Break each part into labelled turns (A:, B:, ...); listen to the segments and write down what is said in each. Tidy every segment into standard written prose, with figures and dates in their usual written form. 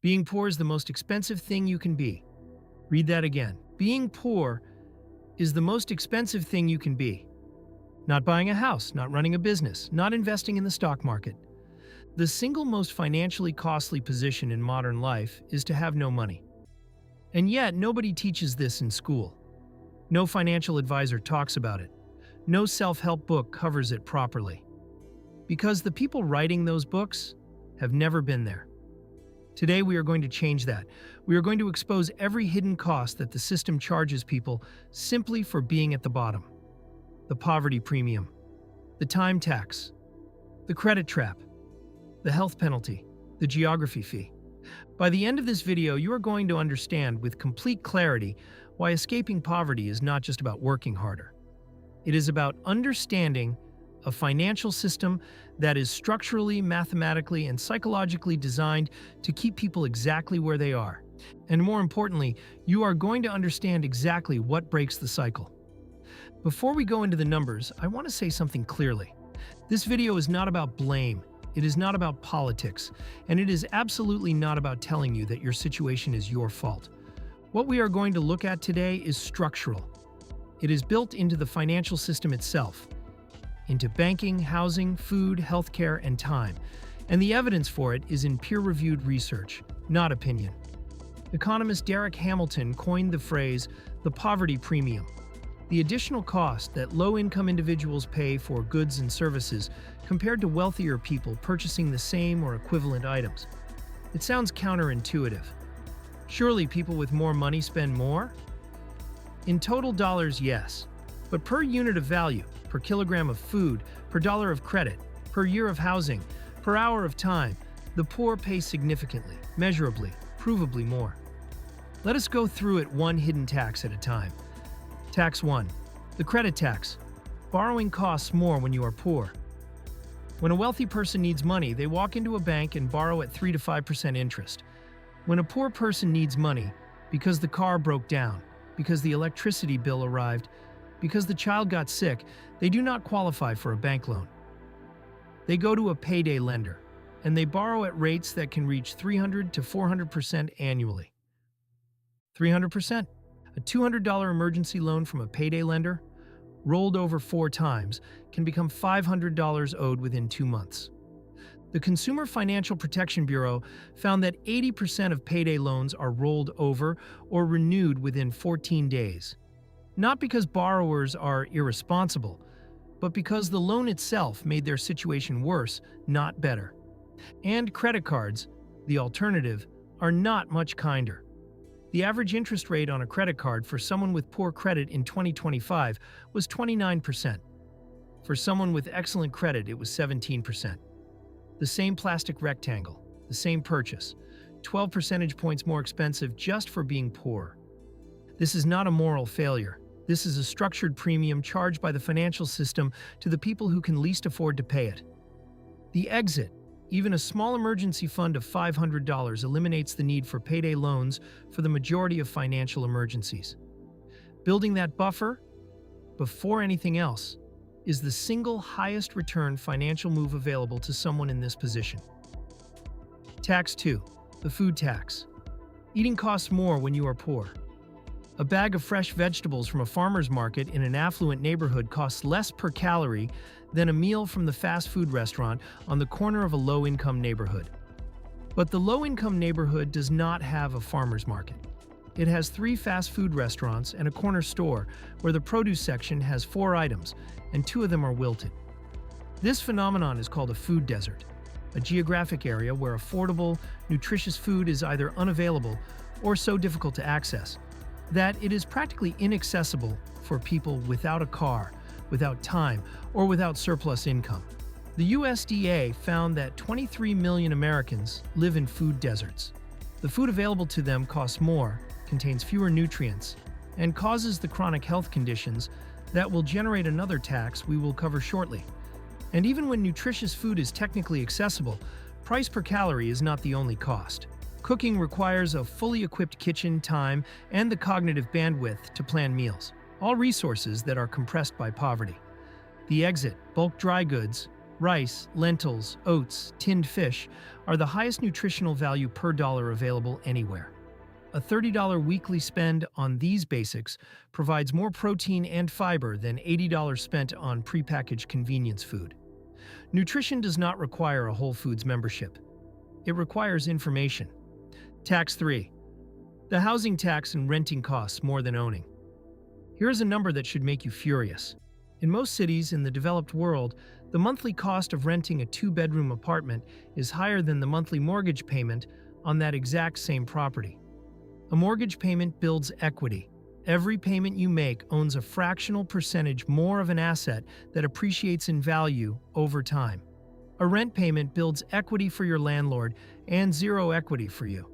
A: Being poor is the most expensive thing you can be. Read that again. Being poor is the most expensive thing you can be. Not buying a house, not running a business, not investing in the stock market. The single most financially costly position in modern life is to have no money. And yet, nobody teaches this in school. No financial advisor talks about it. No self-help book covers it properly. Because the people writing those books have never been there. Today, we are going to change that. We are going to expose every hidden cost that the system charges people simply for being at the bottom. The poverty premium, the time tax, the credit trap, the health penalty, the geography fee. By the end of this video, you are going to understand with complete clarity why escaping poverty is not just about working harder. It is about understanding a financial system that is structurally, mathematically, and psychologically designed to keep people exactly where they are. And more importantly, you are going to understand exactly what breaks the cycle. Before we go into the numbers, I want to say something clearly. This video is not about blame. It is not about politics. And it is absolutely not about telling you that your situation is your fault. What we are going to look at today is structural. It is built into the financial system itself, into banking, housing, food, healthcare, and time. And the evidence for it is in peer-reviewed research, not opinion. Economist Derek Hamilton coined the phrase, the poverty premium, the additional cost that low-income individuals pay for goods and services compared to wealthier people purchasing the same or equivalent items. It sounds counterintuitive. Surely people with more money spend more? In total dollars, yes. But per unit of value, per kilogram of food, per dollar of credit, per year of housing, per hour of time, the poor pay significantly, measurably, provably more. Let us go through it one hidden tax at a time. Tax 1. The credit tax. Borrowing costs more when you are poor. When a wealthy person needs money, they walk into a bank and borrow at 3 to 5% interest. When a poor person needs money, because the car broke down, because the electricity bill arrived, because the child got sick, they do not qualify for a bank loan. They go to a payday lender, and they borrow at rates that can reach 300 to 400% annually. 300%? A $200 emergency loan from a payday lender, rolled over 4 times, can become $500 owed within 2 months. The Consumer Financial Protection Bureau found that 80% of payday loans are rolled over or renewed within 14 days. Not because borrowers are irresponsible, but because the loan itself made their situation worse, not better. And credit cards, the alternative, are not much kinder. The average interest rate on a credit card for someone with poor credit in 2025 was 29%. For someone with excellent credit, it was 17%. The same plastic rectangle, the same purchase, 12 percentage points more expensive just for being poor. This is not a moral failure. This is a structured premium charged by the financial system to the people who can least afford to pay it. The exit. Even a small emergency fund of $500 eliminates the need for payday loans for the majority of financial emergencies. Building that buffer, before anything else, is the single highest return financial move available to someone in this position. Tax 2. The food tax. Eating costs more when you are poor. A bag of fresh vegetables from a farmer's market in an affluent neighborhood costs less per calorie than a meal from the fast food restaurant on the corner of a low-income neighborhood. But the low-income neighborhood does not have a farmer's market. It has 3 fast food restaurants and a corner store where the produce section has 4 items, and 2 of them are wilted. This phenomenon is called a food desert, a geographic area where affordable, nutritious food is either unavailable or so difficult to access that it is practically inaccessible for people without a car, without time, or without surplus income. The USDA found that 23 million Americans live in food deserts. The food available to them costs more, contains fewer nutrients, and causes the chronic health conditions that will generate another tax we will cover shortly. And even when nutritious food is technically accessible, price per calorie is not the only cost. Cooking requires a fully equipped kitchen, time, and the cognitive bandwidth to plan meals, all resources that are compressed by poverty. The exit, bulk dry goods, Rice, lentils, oats, tinned fish are the highest nutritional value per dollar available anywhere. A $30 weekly spend on these basics provides more protein and fiber than $80 spent on prepackaged convenience food. Nutrition does not require a Whole Foods membership. It requires information. Tax 3. The housing tax and renting costs more than owning. Here is a number that should make you furious. In most cities in the developed world, the monthly cost of renting a 2-bedroom apartment is higher than the monthly mortgage payment on that exact same property. A mortgage payment builds equity. Every payment you make owns a fractional percentage more of an asset that appreciates in value over time. A rent payment builds equity for your landlord and zero equity for you.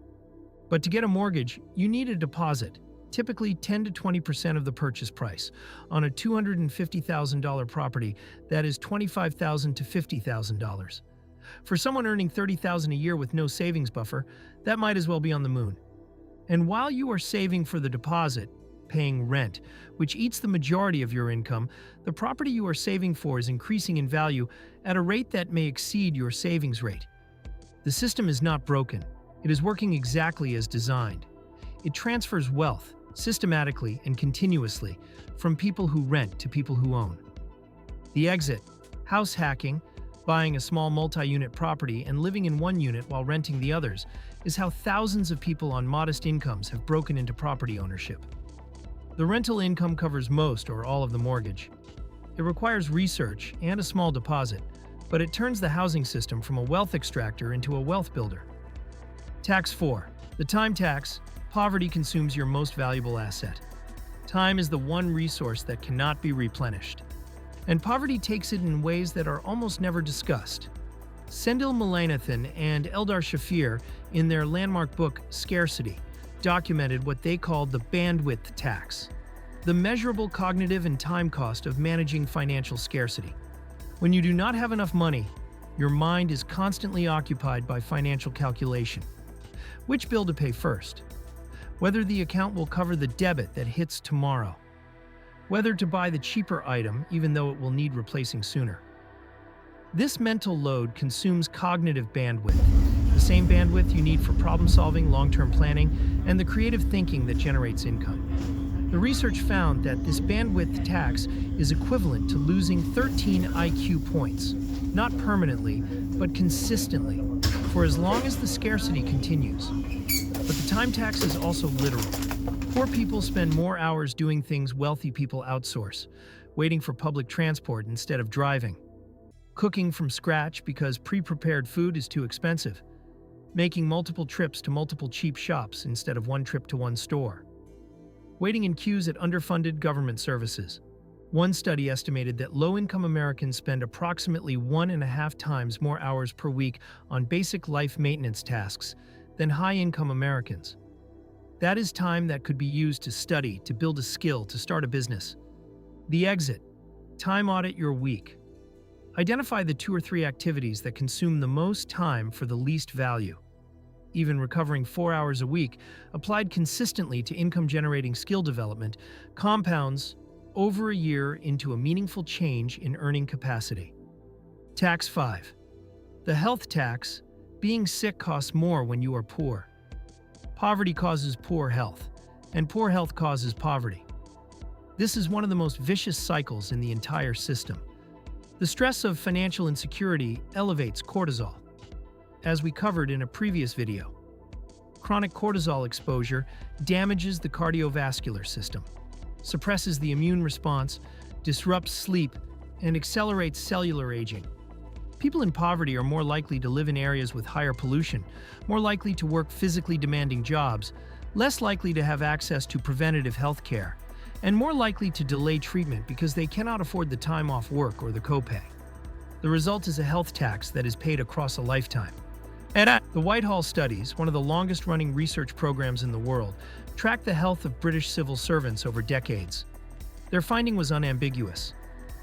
A: But to get a mortgage, you need a deposit, typically 10 to 20% of the purchase price. On a $250,000 property, that is $25,000 to $50,000. For someone earning $30,000 a year with no savings buffer, that might as well be on the moon. And while you are saving for the deposit, paying rent, which eats the majority of your income, the property you are saving for is increasing in value at a rate that may exceed your savings rate. The system is not broken. It is working exactly as designed. It transfers wealth, systematically and continuously, from people who rent to people who own. The exit, house hacking, buying a small multi-unit property and living in one unit while renting the others, is how thousands of people on modest incomes have broken into property ownership. The rental income covers most or all of the mortgage. It requires research and a small deposit, but it turns the housing system from a wealth extractor into a wealth builder. Tax 4. The time tax. Poverty consumes your most valuable asset. Time is the one resource that cannot be replenished. And poverty takes it in ways that are almost never discussed. Sendil Mullainathan and Eldar Shafir, in their landmark book Scarcity, documented what they called the bandwidth tax, the measurable cognitive and time cost of managing financial scarcity. When you do not have enough money, your mind is constantly occupied by financial calculation. Which bill to pay first? Whether the account will cover the debit that hits tomorrow. Whether to buy the cheaper item even though it will need replacing sooner. This mental load consumes cognitive bandwidth, the same bandwidth you need for problem-solving, long-term planning, and the creative thinking that generates income. The research found that this bandwidth tax is equivalent to losing 13 IQ points, not permanently, but consistently, for as long as the scarcity continues. But the time tax is also literal. Poor people spend more hours doing things wealthy people outsource, waiting for public transport instead of driving. Cooking from scratch because pre-prepared food is too expensive. Making multiple trips to multiple cheap shops instead of one trip to one store. Waiting in queues at underfunded government services. One study estimated that low-income Americans spend approximately 1.5 times more hours per week on basic life maintenance tasks than high-income Americans. That is time that could be used to study, to build a skill, to start a business. The exit. Time audit your week. Identify the 2 or 3 activities that consume the most time for the least value. Even recovering 4 hours a week, applied consistently to income-generating skill development, compounds over a year into a meaningful change in earning capacity. Tax 5. The health tax. Being sick costs more when you are poor. Poverty causes poor health, and poor health causes poverty. This is one of the most vicious cycles in the entire system. The stress of financial insecurity elevates cortisol. As we covered in a previous video, chronic cortisol exposure damages the cardiovascular system, suppresses the immune response, disrupts sleep, and accelerates cellular aging. People in poverty are more likely to live in areas with higher pollution, more likely to work physically demanding jobs, less likely to have access to preventative health care, and more likely to delay treatment because they cannot afford the time off work or the copay. The result is a health tax that is paid across a lifetime. The Whitehall Studies, one of the longest-running research programs in the world, tracked the health of British civil servants over decades. Their finding was unambiguous.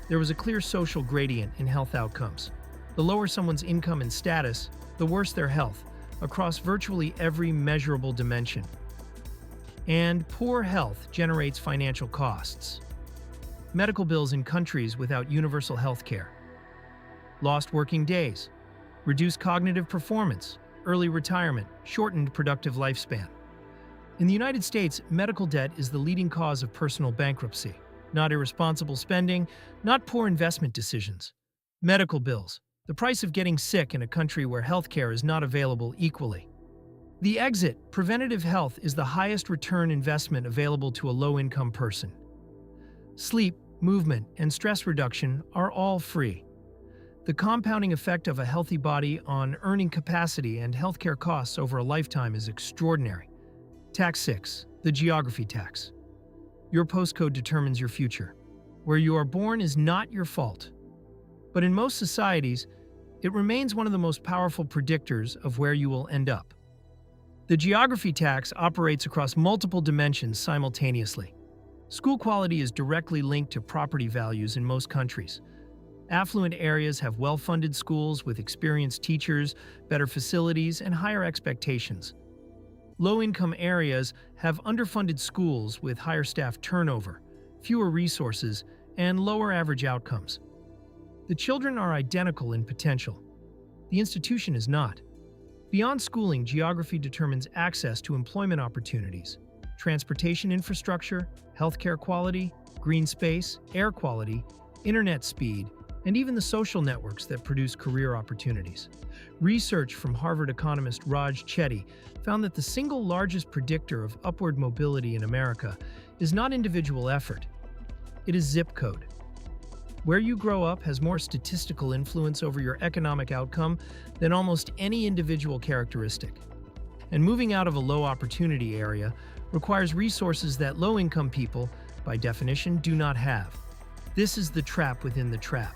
A: There was a clear social gradient in health outcomes. The lower someone's income and status, the worse their health, across virtually every measurable dimension. And poor health generates financial costs. Medical bills in countries without universal health care. lost working days, reduced cognitive performance, early retirement, shortened productive lifespan. In the United States, medical debt is the leading cause of personal bankruptcy. Not irresponsible spending, not poor investment decisions. Medical bills, the price of getting sick in a country where healthcare is not available equally. The exit, preventative health, is the highest return investment available to a low-income person. Sleep, movement, and stress reduction are all free. The compounding effect of a healthy body on earning capacity and healthcare costs over a lifetime is extraordinary. Tax 6. The geography tax. Your postcode determines your future. Where you are born is not your fault. But in most societies, it remains one of the most powerful predictors of where you will end up. The geography tax operates across multiple dimensions simultaneously. School quality is directly linked to property values in most countries. Affluent areas have well-funded schools with experienced teachers, better facilities, and higher expectations. Low-income areas have underfunded schools with higher staff turnover, fewer resources, and lower average outcomes. The children are identical in potential. The institution is not. Beyond schooling, geography determines access to employment opportunities, transportation infrastructure, healthcare quality, green space, air quality, internet speed, and even the social networks that produce career opportunities. Research from Harvard economist Raj Chetty found that the single largest predictor of upward mobility in America is not individual effort. It is zip code. Where you grow up has more statistical influence over your economic outcome than almost any individual characteristic. And moving out of a low opportunity area requires resources that low-income people, by definition, do not have. This is the trap within the trap.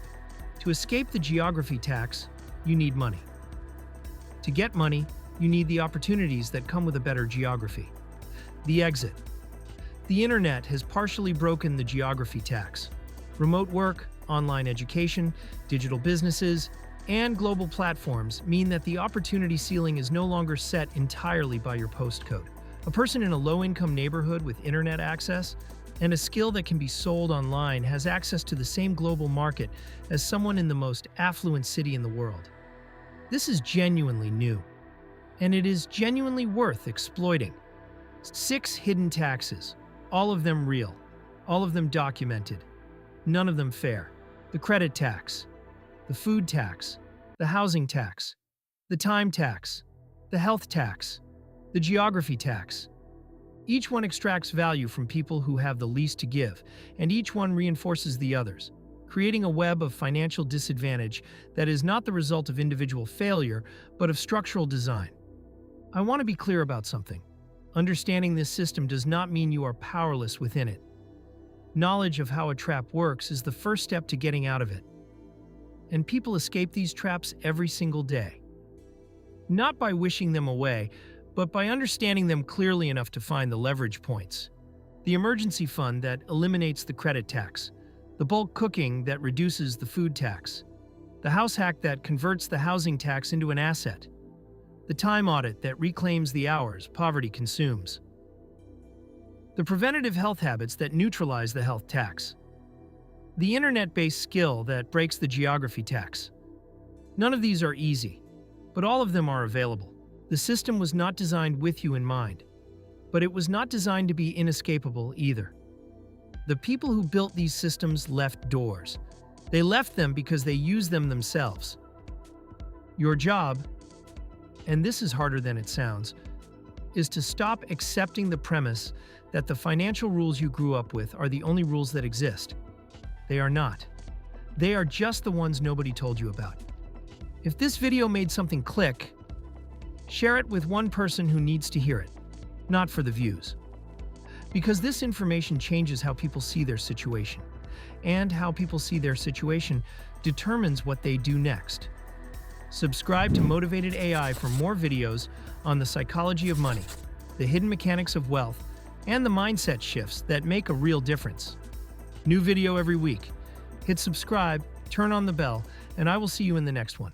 A: To escape the geography tax, you need money. To get money, you need the opportunities that come with a better geography. The exit. The internet has partially broken the geography tax. Remote work, online education, digital businesses, and global platforms mean that the opportunity ceiling is no longer set entirely by your postcode. A person in a low-income neighborhood with internet access and a skill that can be sold online has access to the same global market as someone in the most affluent city in the world. This is genuinely new, and it is genuinely worth exploiting. 6 hidden taxes, all of them real, all of them documented, none of them fair. The credit tax, the food tax, the housing tax, the time tax, the health tax, the geography tax. Each one extracts value from people who have the least to give, and each one reinforces the others, creating a web of financial disadvantage that is not the result of individual failure, but of structural design. I want to be clear about something. Understanding this system does not mean you are powerless within it. Knowledge of how a trap works is the first step to getting out of it. And people escape these traps every single day. Not by wishing them away, but by understanding them clearly enough to find the leverage points. The emergency fund that eliminates the credit tax, the bulk cooking that reduces the food tax, the house hack that converts the housing tax into an asset, the time audit that reclaims the hours poverty consumes, the preventative health habits that neutralize the health tax, the internet-based skill that breaks the geography tax. None of these are easy, but all of them are available. The system was not designed with you in mind, but it was not designed to be inescapable either. The people who built these systems left doors. They left them because they used them themselves. Your job, and this is harder than it sounds, is to stop accepting the premise that the financial rules you grew up with are the only rules that exist. They are not. They are just the ones nobody told you about. If this video made something click, share it with one person who needs to hear it, not for the views. Because this information changes how people see their situation, and how people see their situation determines what they do next. Subscribe to Motivated AI for more videos on the psychology of money, the hidden mechanics of wealth, and the mindset shifts that make a real difference. New video every week. Hit subscribe, turn on the bell, and I will see you in the next one.